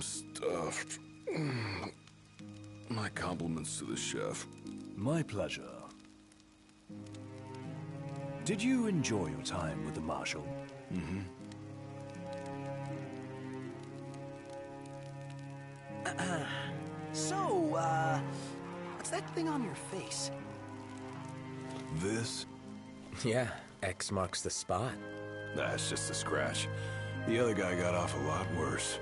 I'm stuffed. My compliments to the chef. My pleasure. Did you enjoy your time with the Marshal? Mm-hmm. What's that thing on your face? This? Yeah, X marks the spot. That's just a scratch. The other guy got off a lot worse.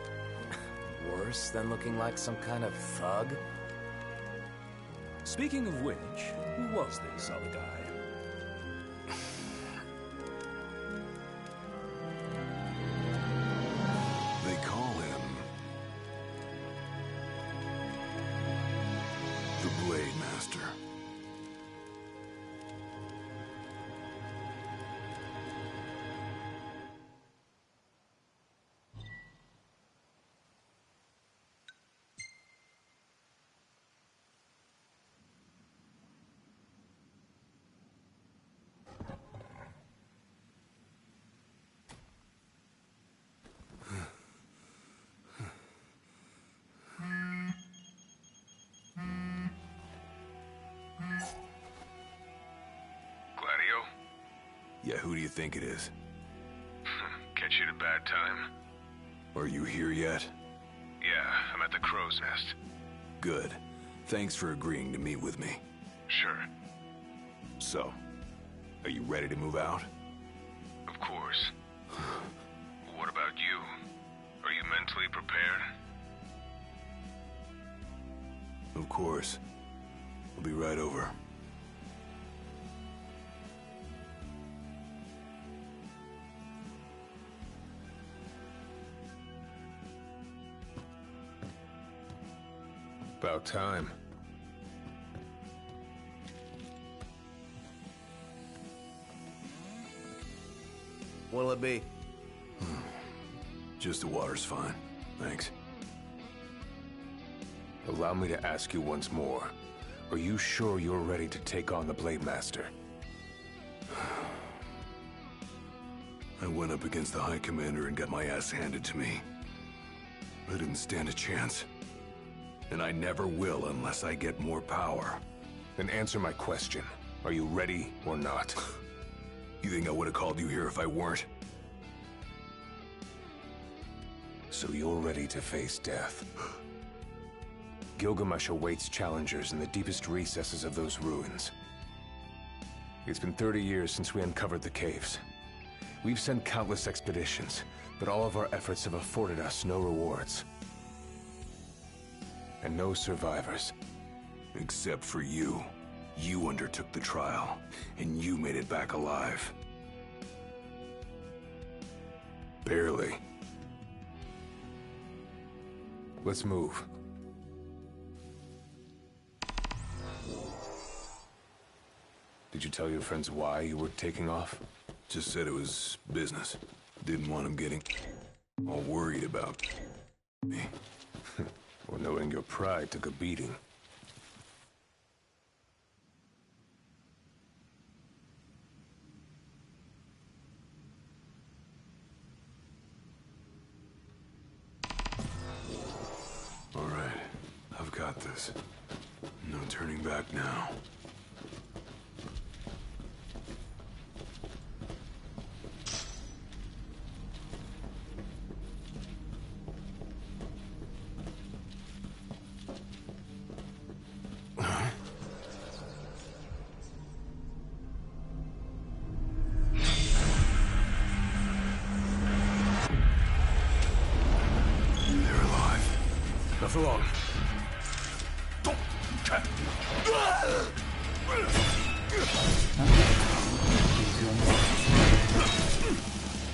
Worse than looking like some kind of thug? Speaking of which, who was this other guy? They call him the Blade Master. Gladio? Yeah, who do you think it is? Catch you at a bad time? Are you here yet? Yeah, I'm at the Crow's Nest. Good. Thanks for agreeing to meet with me. Sure. So, are you ready to move out? Of course. What about you? Are you mentally prepared? Of course. I'll be right over. About time. What'll it be? Just the water's fine. Thanks. Allow me to ask you once more. Are you sure you're ready to take on the Blade Master? I went up against the High Commander and got my ass handed to me. I didn't stand a chance. And I never will unless I get more power. Then answer my question. Are you ready or not? You think I would have called you here if I weren't? So you're ready to face death. Gilgamesh awaits challengers in the deepest recesses of those ruins. It's been 30 years since we uncovered the caves. We've sent countless expeditions, but all of our efforts have afforded us no rewards. And no survivors. Except for you. You undertook the trial, and you made it back alive. Barely. Let's move. Did you tell your friends why you were taking off? Just said it was business. Didn't want them getting all worried about me. Or knowing your pride took a beating. All right, I've got this. No turning back now. Not for long.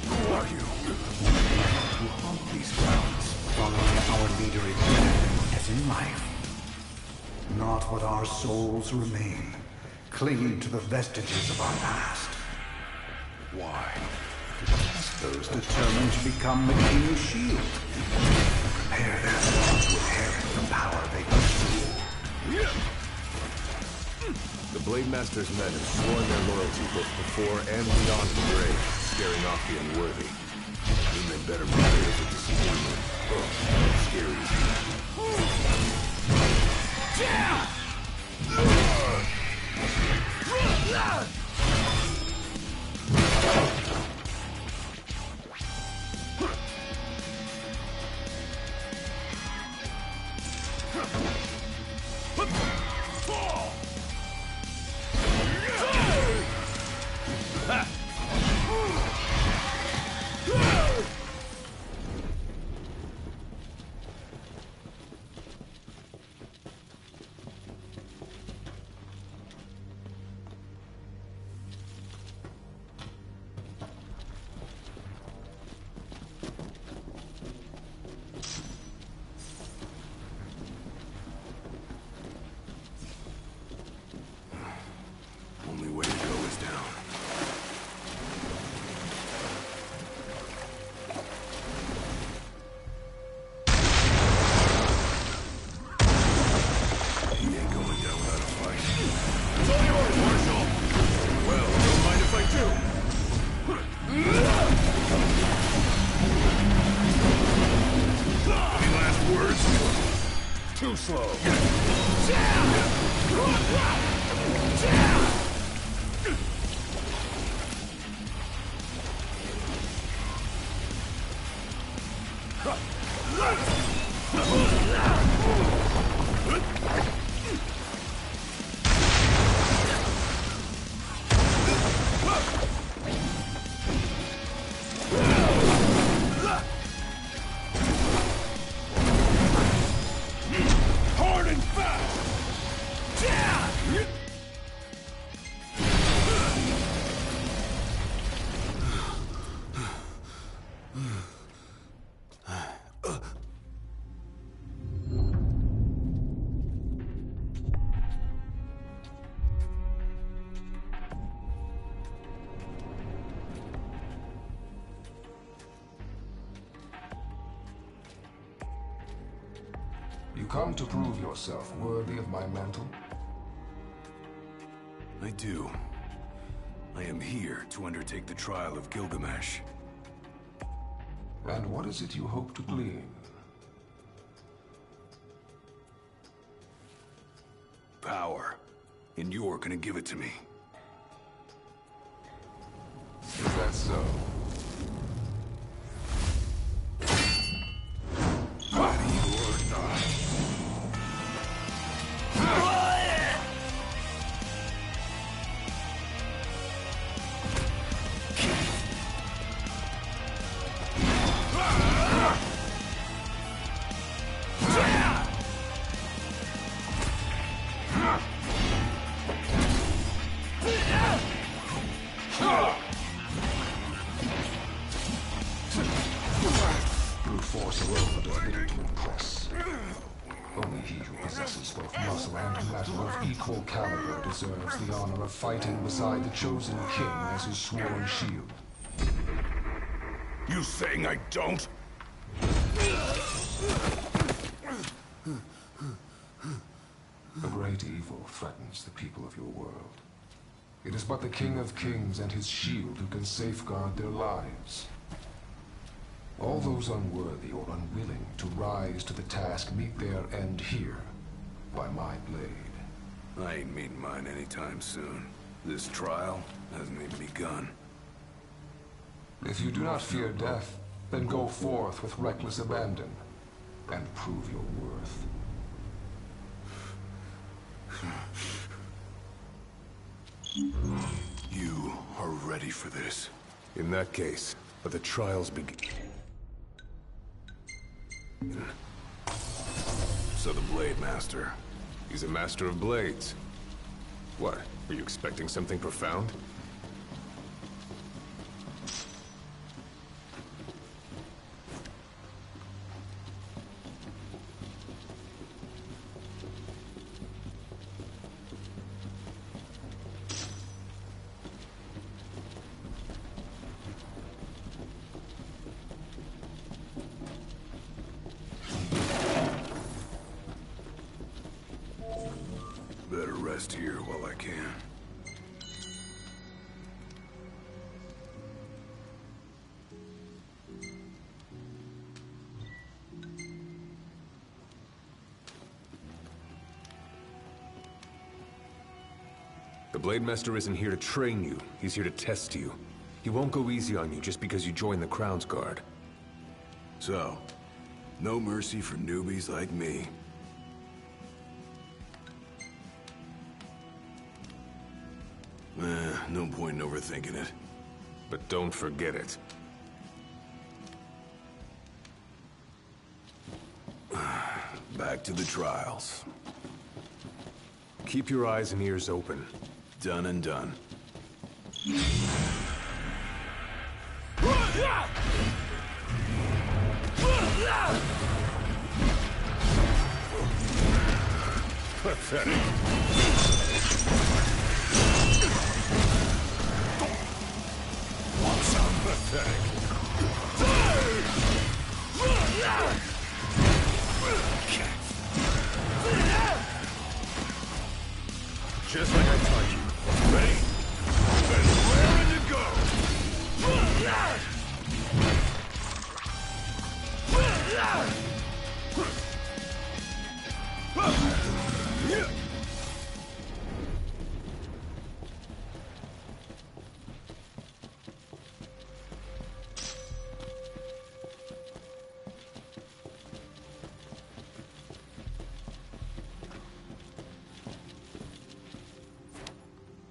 Who are you? To haunt these grounds, following our leader in death as in life. Not what our souls remain, clinging to the vestiges of our past. Why? Those determined to become the King's shield. Prepare themselves to inherit the power they pursue. The Blade Master's men have sworn their loyalty both before and beyond the grave, scaring off the unworthy. We then better prepare for disappointment. Oh, scary. Only way to go is down. He ain't going down without a fight. It's all yours, Marshal! Well, don't mind if I do. Any last words? Too slow. Hard and fast! You come to prove yourself worthy of my mantle? I do. I am here to undertake the trial of Gilgamesh. And what is it you hope to glean? Power. And you're gonna give it to me. Is that so? Ready or not. Brute force alone does little to impress. Only he who possesses both muscle and matter of equal caliber deserves the honor of fighting beside the chosen king as his sworn shield. You saying I don't? A great evil threatens the people of your world. It is but the King of Kings and his shield who can safeguard their lives. All those unworthy or unwilling to rise to the task meet their end here, by my blade. I ain't meeting mine anytime soon. This trial hasn't even begun. If you do not fear death, then go forth with reckless abandon, and prove your worth. You are ready for this. In that case, let the trials begin. So the Blade Master. He's a master of blades. What? Were you expecting something profound? Better rest here while I can. The Blade Master isn't here to train you. He's here to test you. He won't go easy on you just because you join the Crown's Guard. So, no mercy for newbies like me. No point in overthinking it. But don't forget it. Back to the trials. Keep your eyes and ears open. Done and done. Pathetic. Want some? Pathetic. Just like I taught you. Ready? Then raring to go!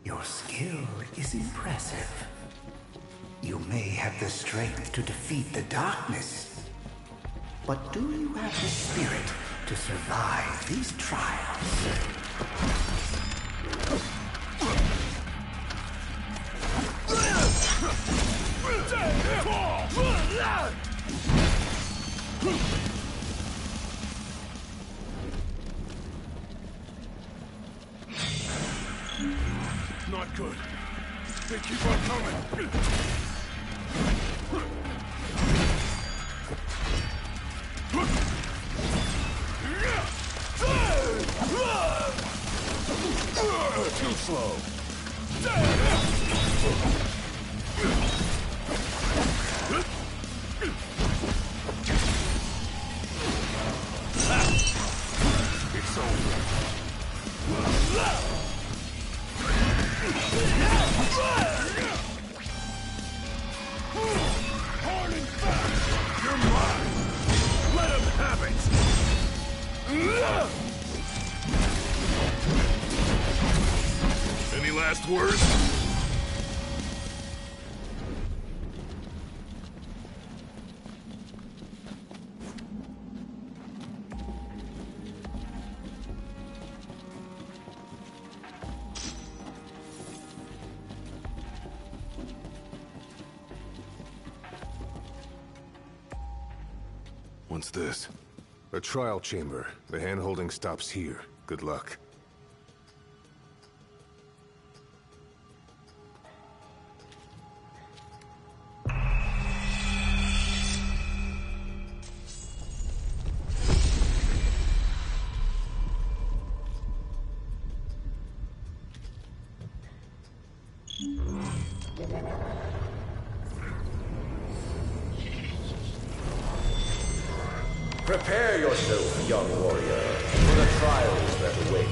Your skill is impressive. You may have the strength to defeat the darkness, but do you have the spirit to survive these trials? Not good. They keep on coming. Too slow. It's over. Hard and fast! You're mine! Let him have it! Any last words? What's this? A trial chamber. The hand-holding stops here. Good luck. Prepare yourself, young warrior, for the trials that await.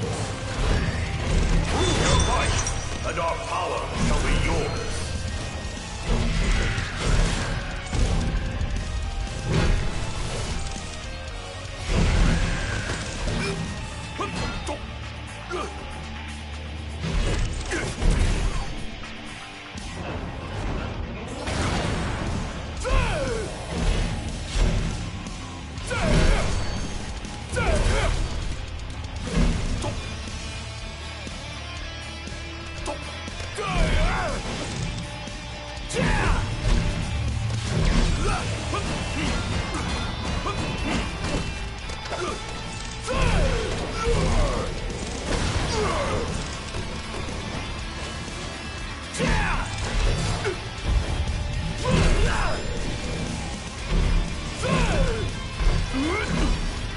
Prove your might, and our power shall be yours.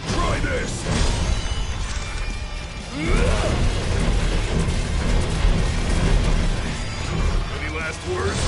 Try this! Any last words?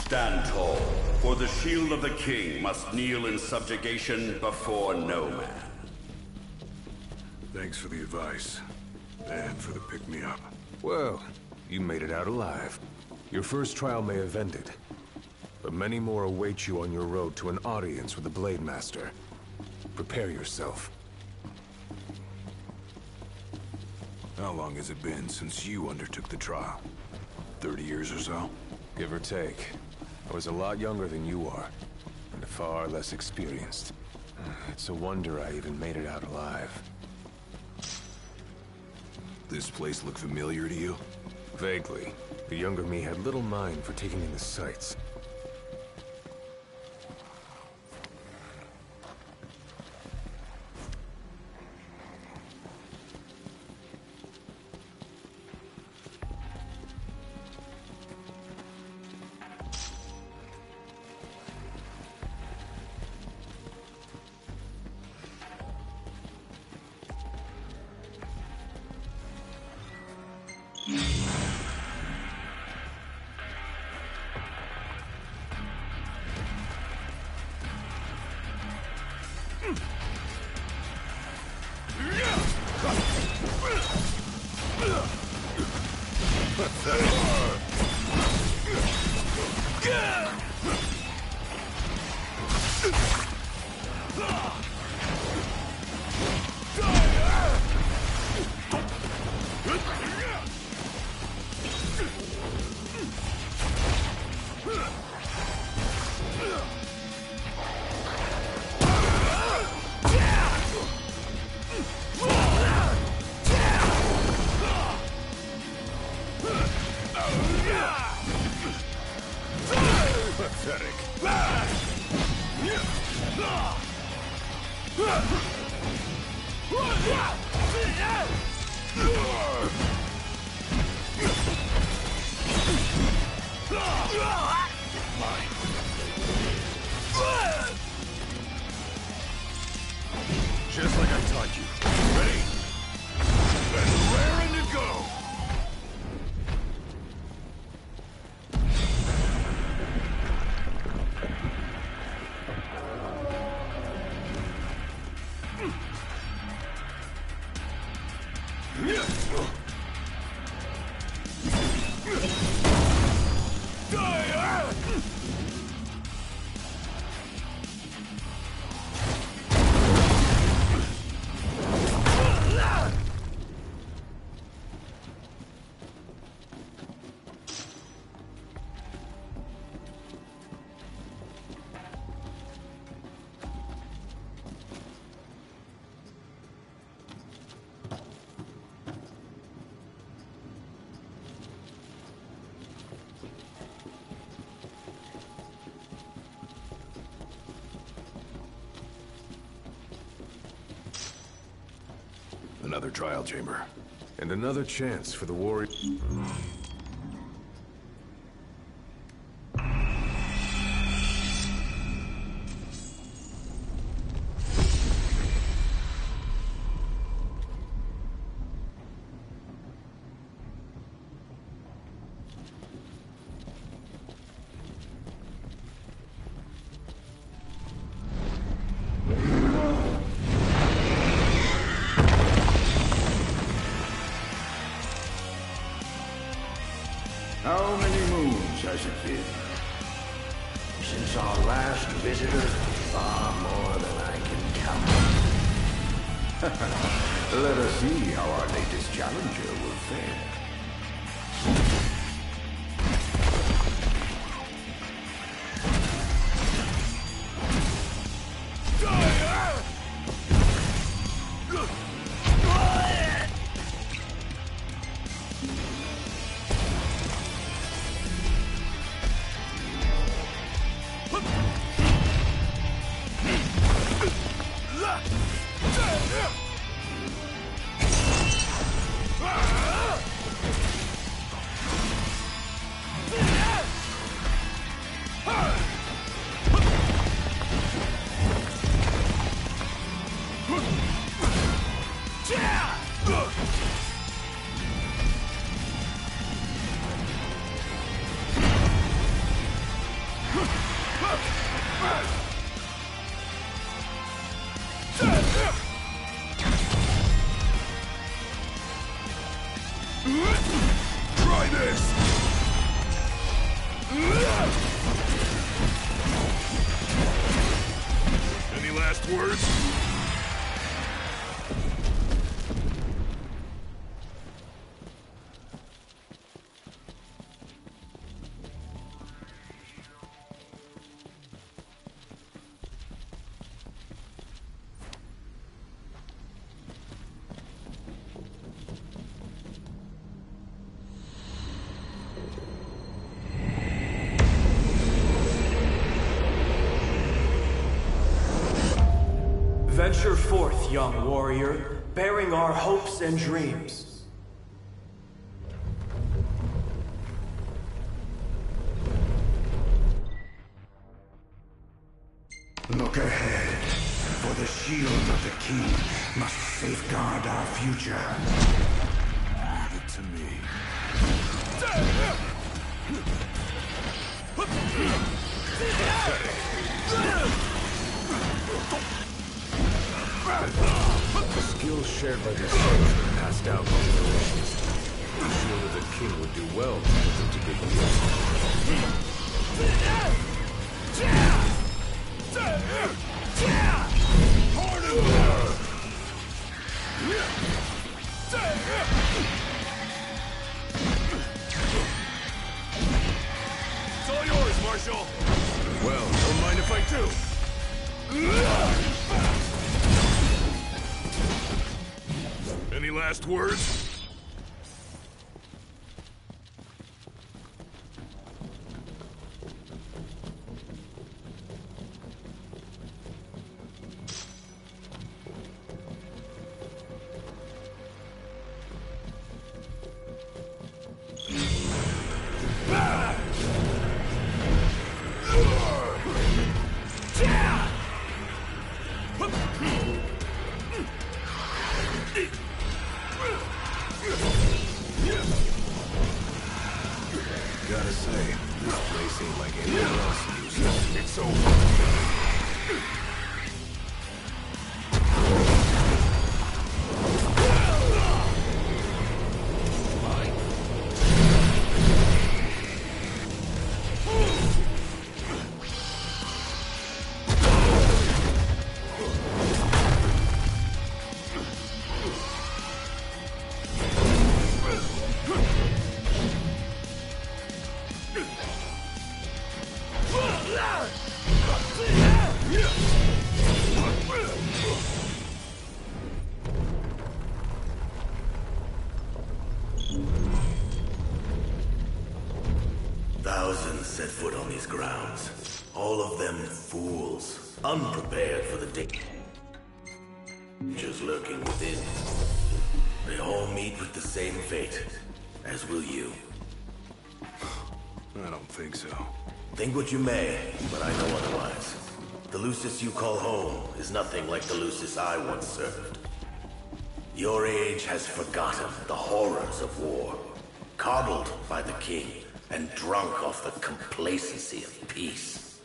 Stand tall, for the shield of the king must kneel in subjugation before no man. Thanks for the advice. And for the pick-me-up. Well, you made it out alive. Your first trial may have ended, but many more await you on your road to an audience with the Blade Master. Prepare yourself. How long has it been since you undertook the trial? 30 years or so? Give or take. I was a lot younger than you are, and far less experienced. It's a wonder I even made it out alive. This place look familiar to you? Vaguely. The younger me had little mind for taking in the sights. Just like I taught you. Ready? And raring to go! Another trial chamber. And another chance for the warrior. How many moons has it been? Since our last visitor? Far more than I can count. Let us see how our latest challenger will fare. Try this! Any last words? Venture forth, young warrior, bearing our hopes and dreams. Look ahead, for the shield of the king must safeguard our future. Leave it to me. The skills shared by these soldiers are passed down by generations. The shield of the king would do well to put them to good use. It's all yours, Marshal! Well, don't mind if I do. Any last words? Gotta say, this place ain't like anywhere else in Houston. It's over. Thousands set foot on these grounds. All of them fools, unprepared for the dangers lurking within. They all meet with the same fate, as will you. I don't think so. Think what you may, but I know otherwise. The Lucis you call home is nothing like the Lucis I once served. Your age has forgotten the horrors of war, coddled by the king, and drunk off the complacency of peace.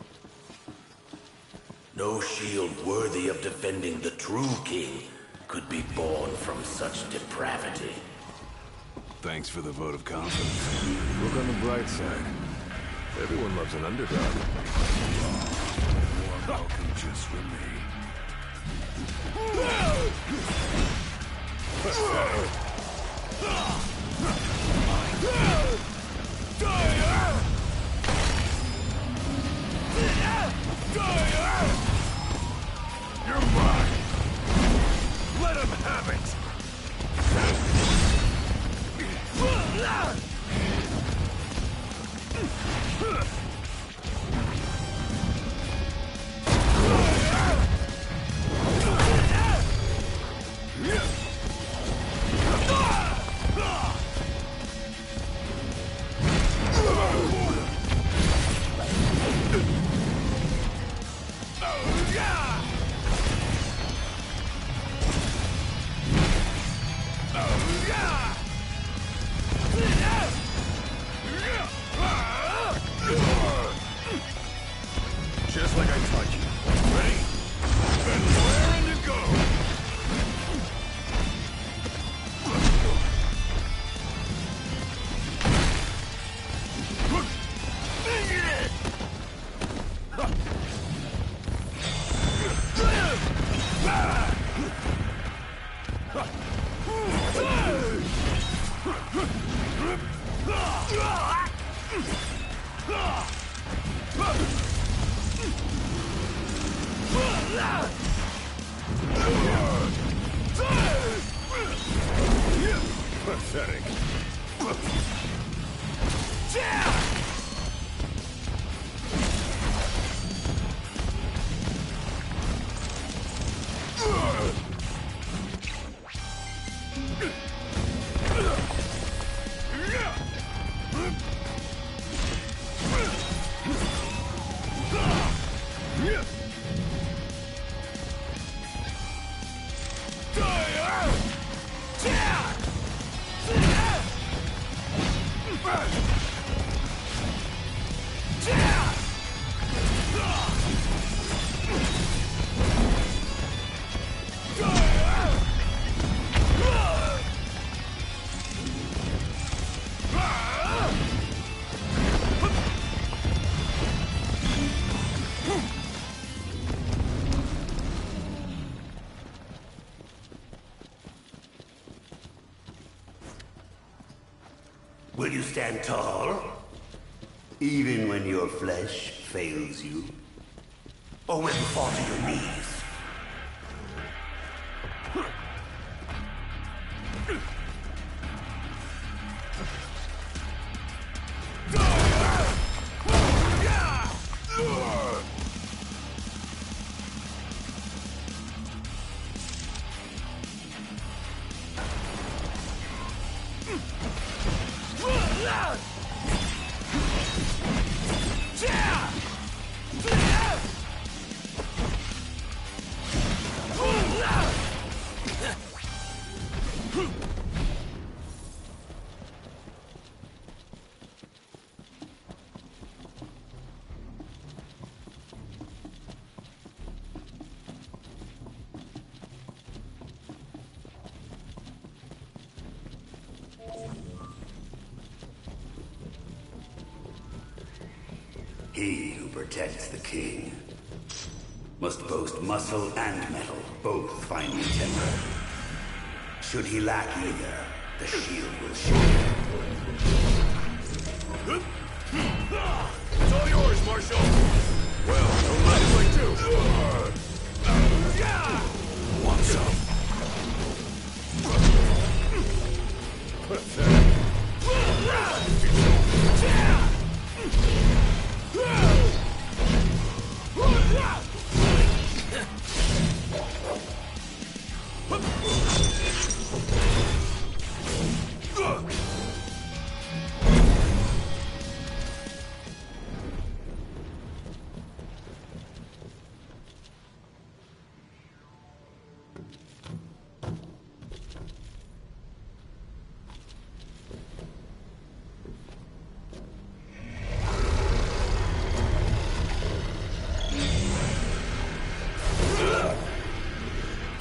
No shield worthy of defending the true king could be born from such depravity. Thanks for the vote of confidence. Look on the bright side. Everyone loves an underdog. Warm welcome just for me. You're mine! Let him have it! Yeah! Pathetic. Will you stand tall? Even when your flesh fails you? Or will you fall to your knees? He who protects the king must boast muscle and metal, both finely tempered. Should he lack either, the shield will shield. It's all yours, Marshal! Well, don't let it like two! Want some? Pathetic.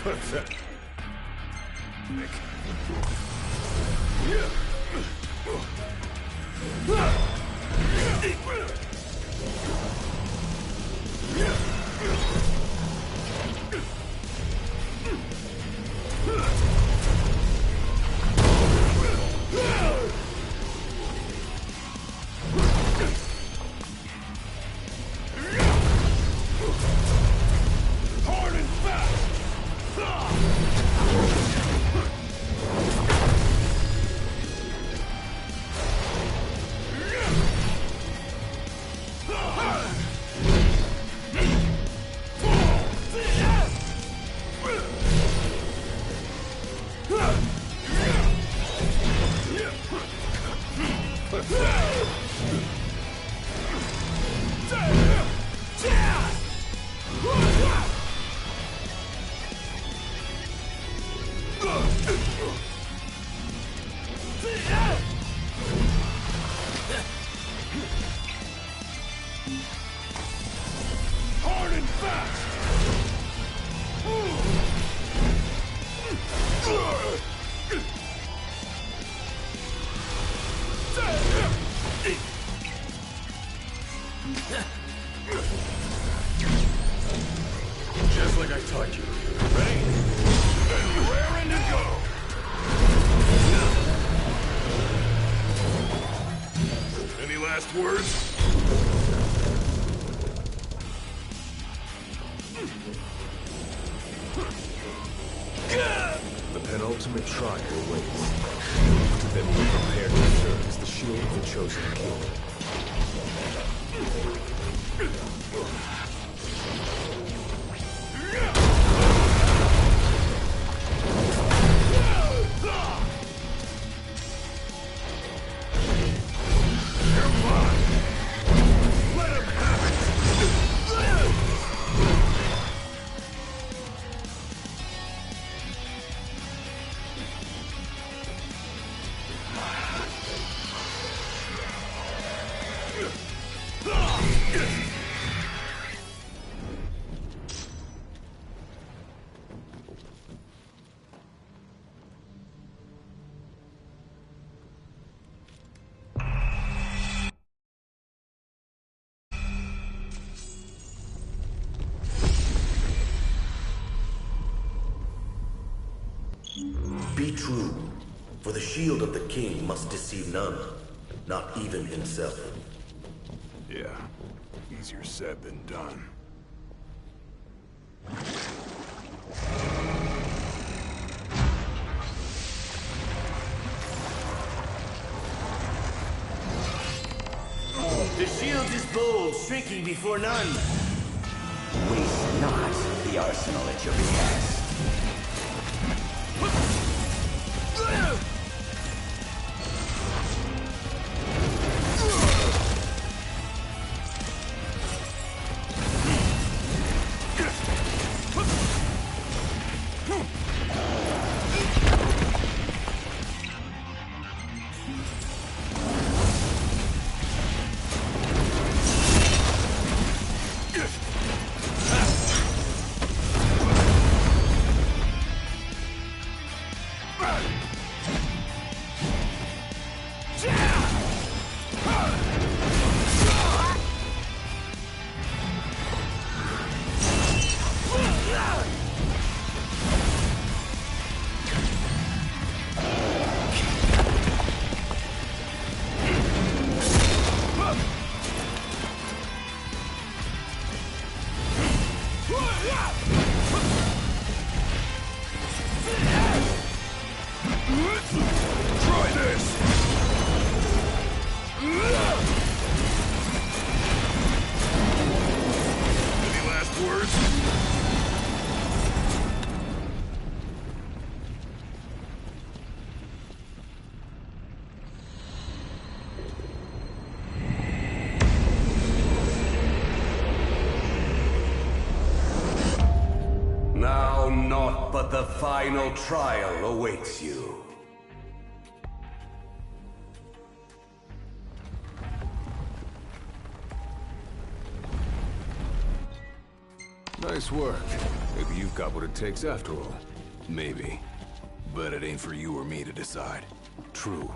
Pathetic. Nick. Hard and fast! last words? The penultimate trial awaits. Then we prepare to serve as the shield of the chosen king. Be true, for the shield of the king must deceive none, not even himself. Yeah, easier said than done. The shield is bold, shrinking before none. Waste not the arsenal at your behest. Now naught but the final trial awaits you. Nice work. Maybe you've got what it takes after all. Maybe. But it ain't for you or me to decide. True.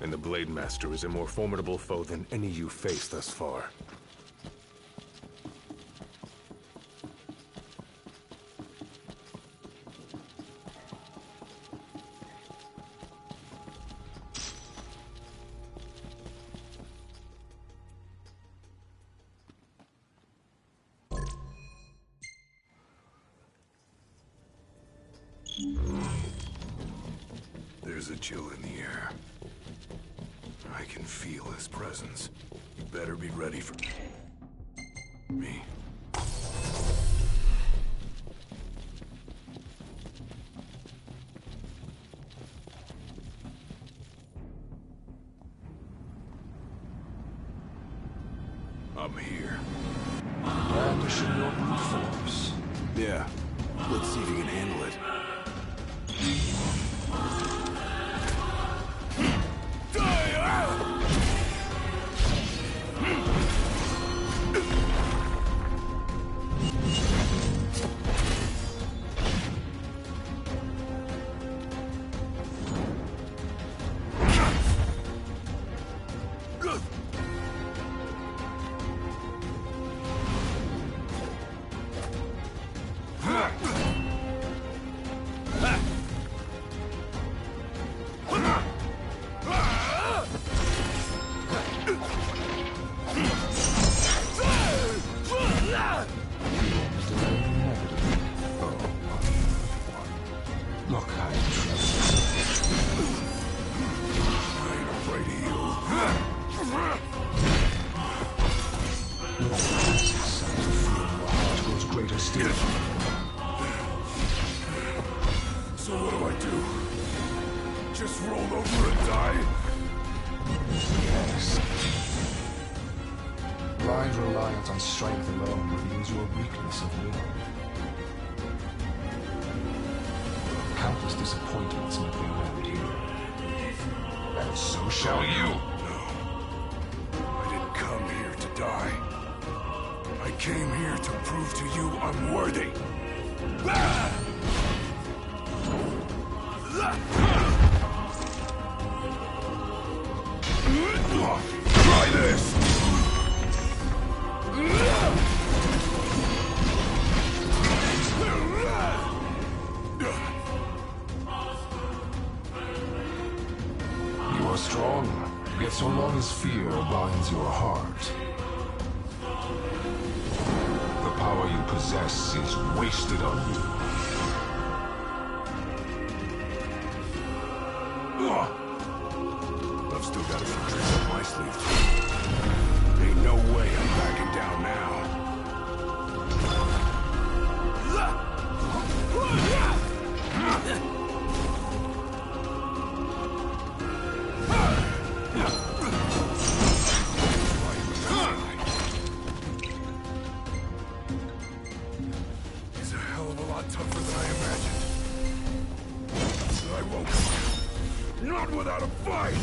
And the Blade Master is a more formidable foe than any you've faced thus far. There's a chill in the air. I can feel his presence. You better be ready for me. I'm here. Brandishing your brute force. Yeah. Let's see if you can handle it. just roll over and die? Yes. Blind reliance on strength alone reveals your weakness of will. Countless disappointments met their end here. And so shall you. No. I didn't come here to die. I came here to prove to you I'm worthy. Try this! You are strong, yet so long as fear binds your heart, the power you possess is wasted on you. I've still got a few tricks up my sleeve. Ain't no way I'm backing down now. He's a hell of a lot tougher than I imagined. But I won't. Not without a fight!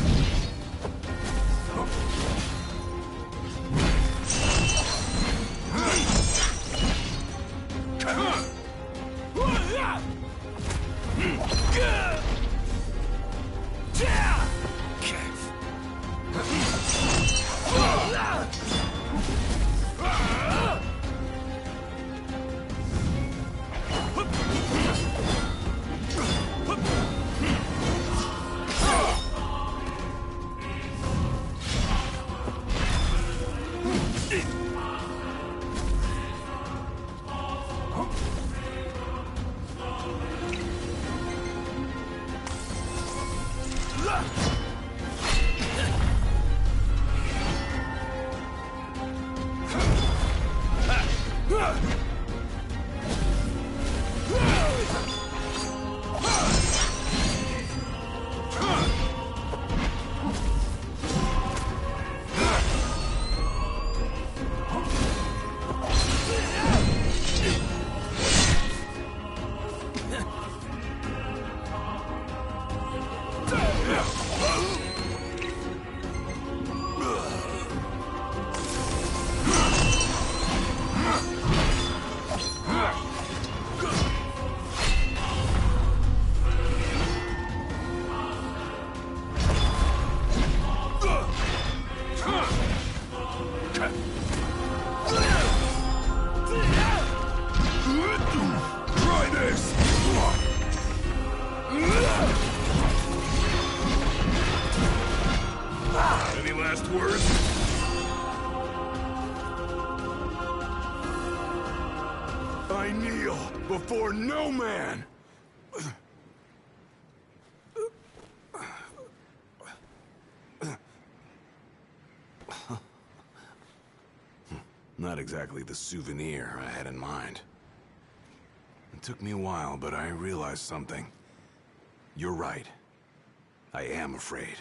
I kneel before no man! Not exactly the souvenir I had in mind. It took me a while, but I realized something. You're right. I am afraid.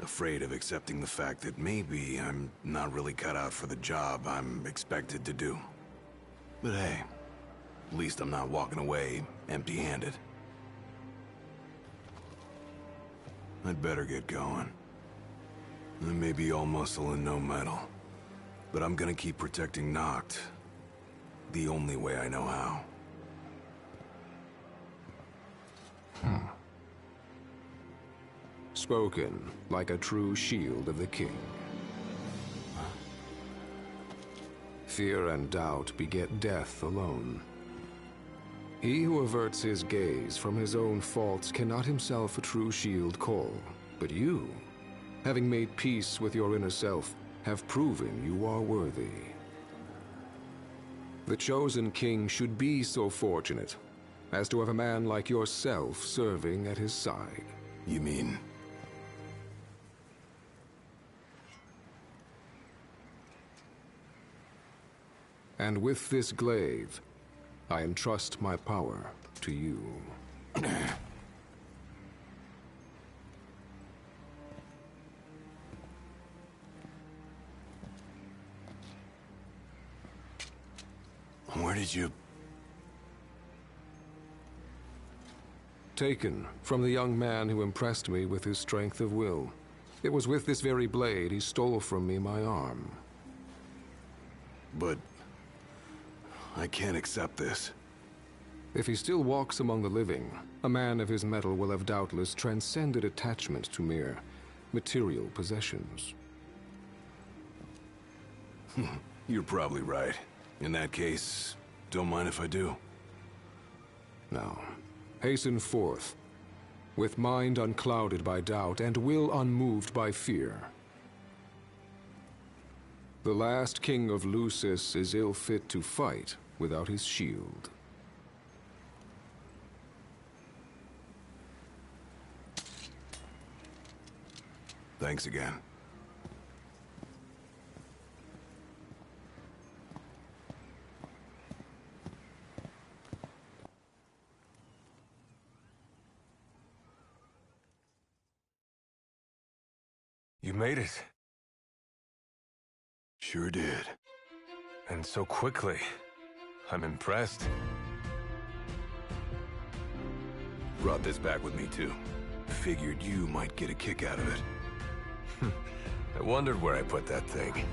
Afraid of accepting the fact that maybe I'm not really cut out for the job I'm expected to do. But hey, at least I'm not walking away empty-handed. I'd better get going. I may be all muscle and no metal, but I'm gonna keep protecting Noct the only way I know how. Spoken like a true shield of the king. Fear and doubt beget death alone. He who averts his gaze from his own faults cannot himself a true shield call. But you, having made peace with your inner self, have proven you are worthy. The chosen king should be so fortunate as to have a man like yourself serving at his side. You mean? And with this glaive, I entrust my power to you. did you... Taken from the young man who impressed me with his strength of will. It was with this very blade he stole from me my arm. But... I can't accept this. If he still walks among the living, a man of his mettle will have doubtless transcended attachment to mere material possessions. You're probably right. In that case, don't mind if I do. Now, hasten forth, with mind unclouded by doubt and will unmoved by fear. The last king of Lucis is ill fit to fight without his shield. Thanks again. You made it. Sure did. And so quickly. I'm impressed. Brought this back with me, too. Figured you might get a kick out of it. I wondered where I put that thing.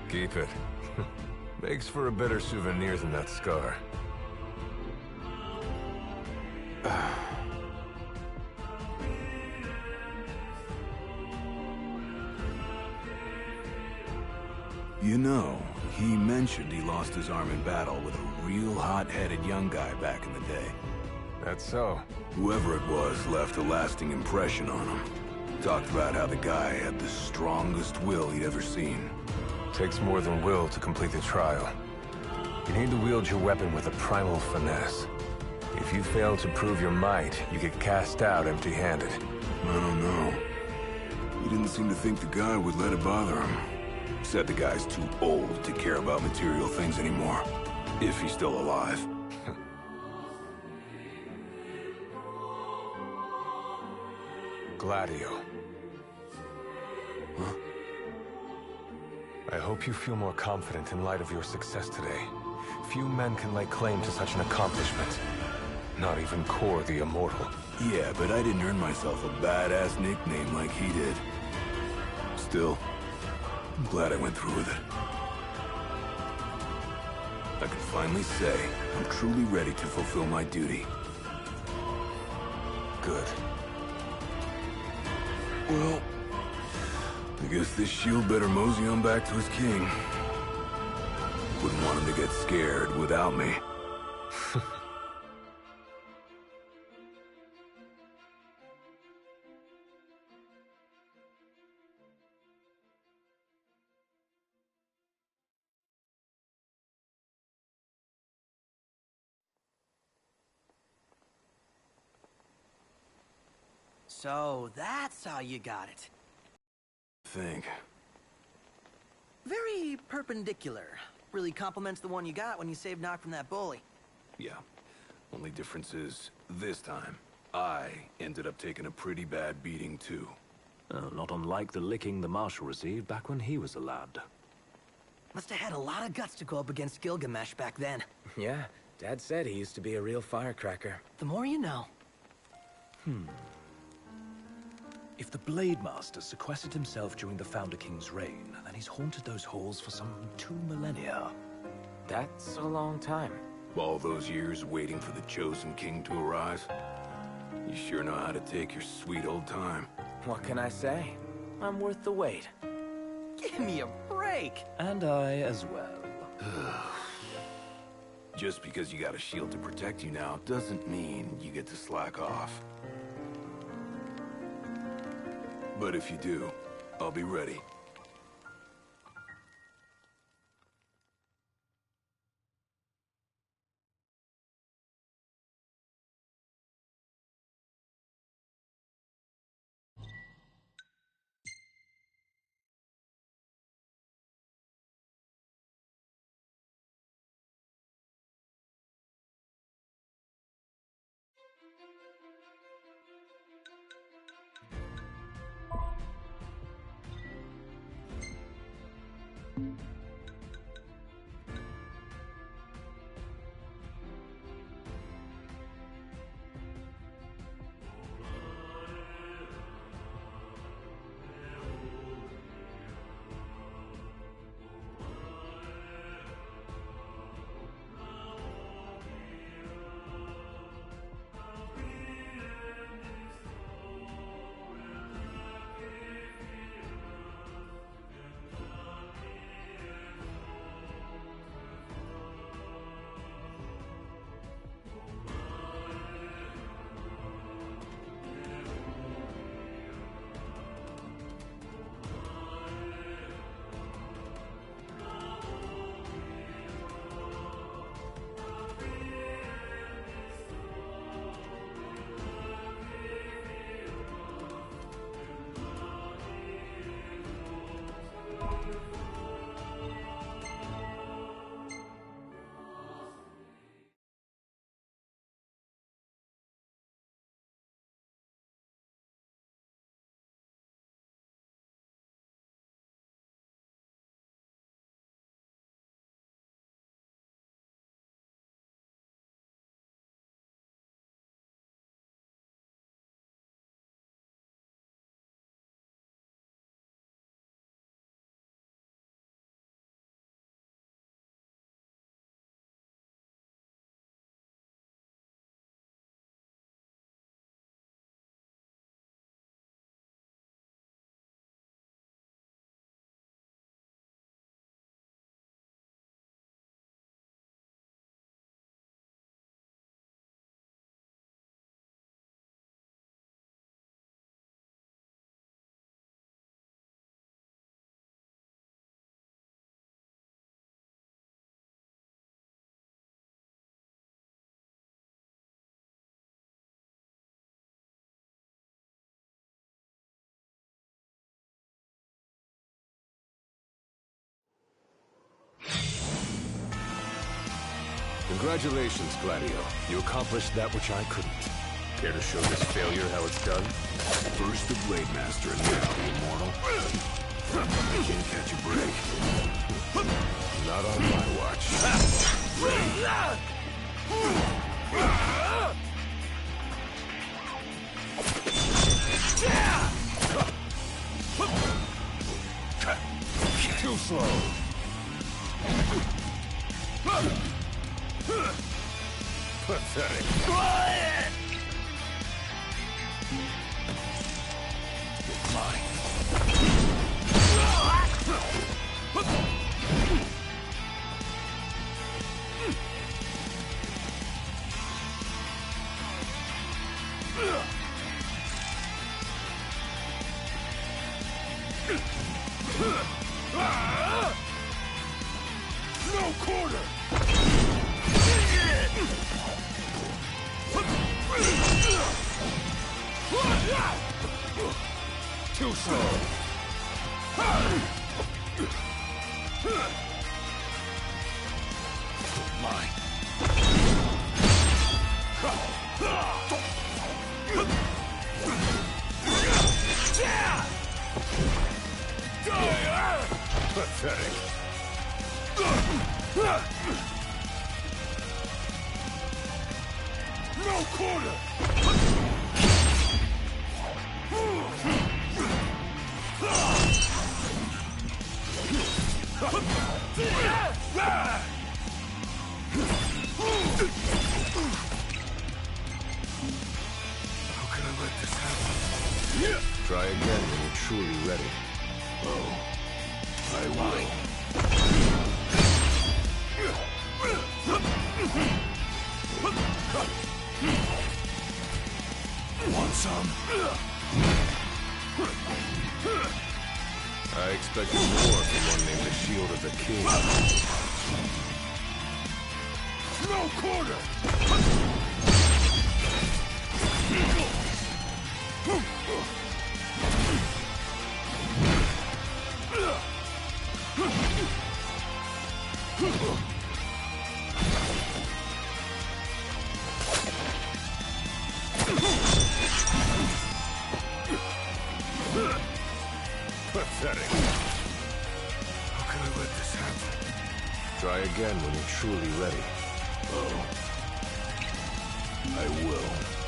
Keep it. Makes for a better souvenir than that scar. You know, he mentioned he lost his arm in battle with a real hot-headed young guy back in the day. That's so. Whoever it was left a lasting impression on him. Talked about how the guy had the strongest will he'd ever seen. Takes more than will to complete the trial. You need to wield your weapon with a primal finesse. If you fail to prove your might, you get cast out empty-handed. I don't know. He didn't seem to think the guy would let it bother him. Said the guy's too old to care about material things anymore. If he's still alive. Gladio. Huh? I hope you feel more confident in light of your success today. Few men can lay claim to such an accomplishment. Not even Kor the Immortal. Yeah, but I didn't earn myself a badass nickname like he did. Still, I'm glad I went through with it. I can finally say I'm truly ready to fulfill my duty. Good. Well, I guess this shield better mosey on back to his king. Wouldn't want him to get scared without me. So, that's how you got it. Think. Very perpendicular. Really complements the one you got when you saved Nock from that bully. Yeah. Only difference is, this time, I ended up taking a pretty bad beating, too. Not unlike the licking the Marshal received back when he was a lad. Must have had a lot of guts to go up against Gilgamesh back then. Yeah, Dad said he used to be a real firecracker. The more you know. If the Blade Master sequestered himself during the Founder King's reign, then he's haunted those halls for some 2 millennia. That's a long time. All those years waiting for the Chosen King to arise. You sure know how to take your sweet old time. What can I say? I'm worth the wait. Give me a break! And I as well. Just because you got a shield to protect you now doesn't mean you get to slack off. But if you do, I'll be ready. Congratulations, Gladio. You accomplished that which I couldn't. Care to show this failure how it's done? First the Blade Master and now the Immortal. Can't catch a break. Not on my watch. Too slow. Pathetic. Mine. No quarter! Too slow. Mine. Pathetic. No quarter! How can I let this happen? Try again when you're truly ready. Oh, I will. Want some? I expected more from one named the Shield of the King. No quarter! Pathetic. How can I let this happen? Try again when you're truly ready. Oh, I will.